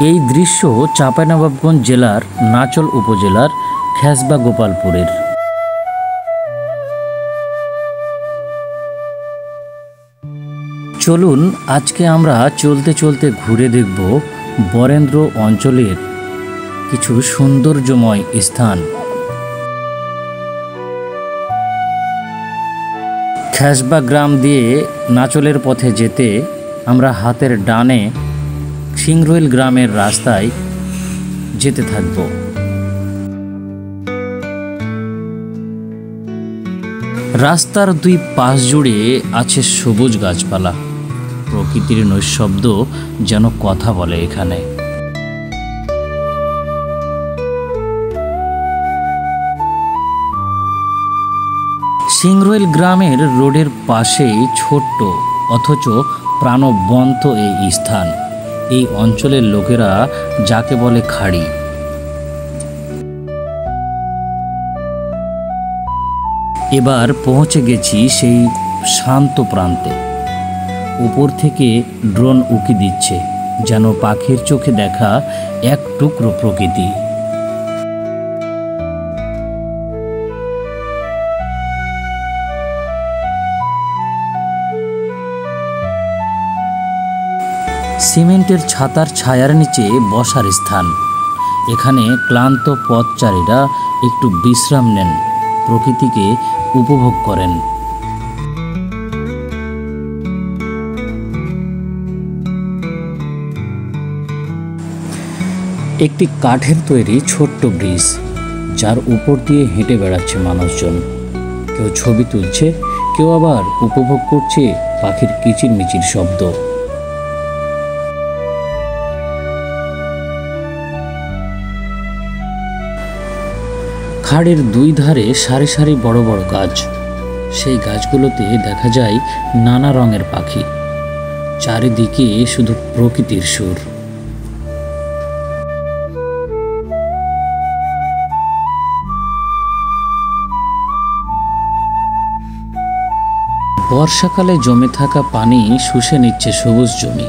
এই দৃশ্য চাঁপাইনবাবগঞ্জ জেলার নাচল উপজেলার খেসবা গোপালপুরের। চলুন আজকে আমরা চলতে চলতে ঘুরে দেখব বরেন্দ্র অঞ্চলের কিছু সৌন্দর্যময় স্থান। খেসবা গ্রাম দিয়ে নাচলের পথে যেতে আমরা হাতের ডানে সিংরইল গ্রামের রাস্তায় যেতে থাকব। রাস্তার দুই পাশ জুড়ে আছে সবুজ গাছপালা, প্রকৃতির নৈশব্দ যেন কথা বলে এখানে। সিংরইল গ্রামের রোডের পাশেই ছোট্ট অথচ প্রাণবন্ত এই স্থান। এই অঞ্চলের লোকেরা যাকে বলে খাড়ি। এবার পৌঁছে গেছি সেই শান্ত প্রান্তে। উপর থেকে ড্রোন উকি দিচ্ছে, যেন পাখির চোখে দেখা এক টুকরো প্রকৃতি। সিমেন্টের ছাতার ছায়ার নিচে বসার স্থান। এখানে ক্লান্ত পথচারীরা একটু বিশ্রাম নেন, প্রকৃতিকে উপভোগ করেন। একটি কাঠের তৈরি ছোট্ট ব্রিজ, যার উপর দিয়ে হেঁটে বেড়াচ্ছে মানুষজন। কেউ ছবি তুলছে, কেউ আবার উপভোগ করছে পাখির কিচিরমিচির শব্দ। খাড়ের দুই ধারে সারি সারি বড় বড় গাছ। সেই গাছগুলোতে দেখা যায় নানা রঙের পাখি। চারিদিকে শুধু প্রকৃতির সুর। বর্ষাকালে জমে থাকা পানি শুষে নিচ্ছে সবুজ জমি।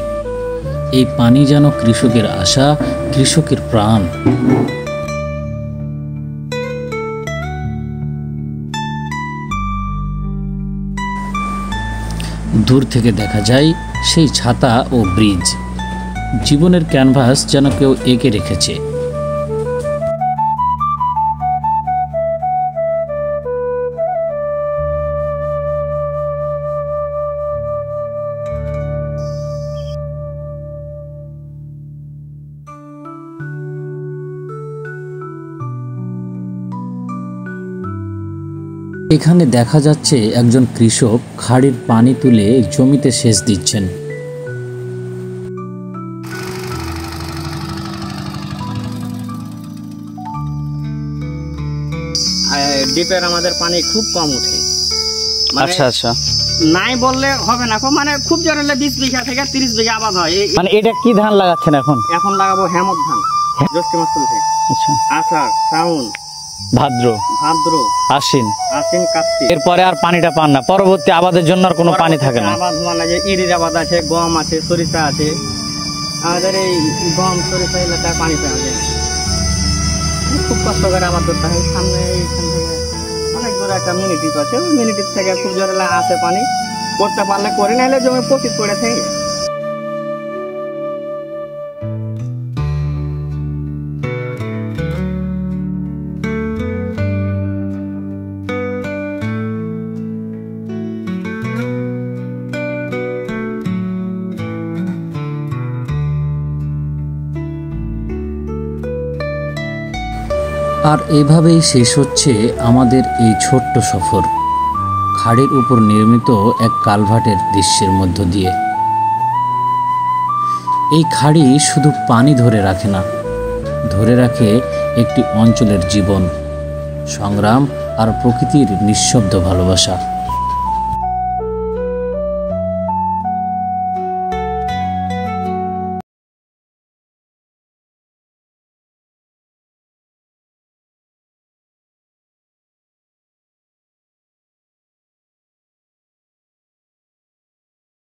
এই পানি যেন কৃষকের আশা, কৃষকের প্রাণ। দূর থেকে দেখা যায় সেই ছাতা ও ব্রিজ। জীবনের ক্যানভাস যেন কেউ এঁকে রেখেছে। এখানে দেখা যাচ্ছে একজন কৃষক খাড়ির পানি তুলে জমিতে সেচ দিচ্ছেন। ডিপের আমাদের পানি খুব কম উঠে। আচ্ছা আচ্ছা, নাই বললে হবে না, মানে খুব জোর হলে 20 বিঘা থেকে 30 বিঘা আবাদ হয়। মানে এটা কি ধান লাগাচ্ছেন এখন? এখন লাগাবো হেমত ধান, জ্যৈষ্ঠ মাস চলছে। আচ্ছা, আষাঢ়, শ্রাবণ, ভাদ্র, আশ্বিন, কার্তিক। এরপরে আর পানিটা পান না, পরবর্তী আবাদের জন্য আর কোনো পানি থাকে না। আবাদ মানে যে ইরির আবাদ আছে, গম আছে, সরিষা আছে। আমাদের এই গম সরিষা এলাকায় পানি পাওয়া যায়, খুব কষ্ট করে আবাদ করতে হয়। সামনে এইখান থেকে অনেক দূরে একটা মিনিটিপ আছে, ওই মিনিটিপ থেকে খুব জোরে আসে পানি। করতে পারলে করে, নাইলে জমি পচিত পড়ে থাকে। আর এভাবেই শেষ হচ্ছে আমাদের এই ছোট্ট সফর, খাড়ির উপর নির্মিত এক কালভার্টের দৃশ্যের মধ্য দিয়ে। এই খাড়ি শুধু পানি ধরে রাখে না, ধরে রাখে একটি অঞ্চলের জীবন, সংগ্রাম আর প্রকৃতির নিঃশব্দ ভালোবাসা।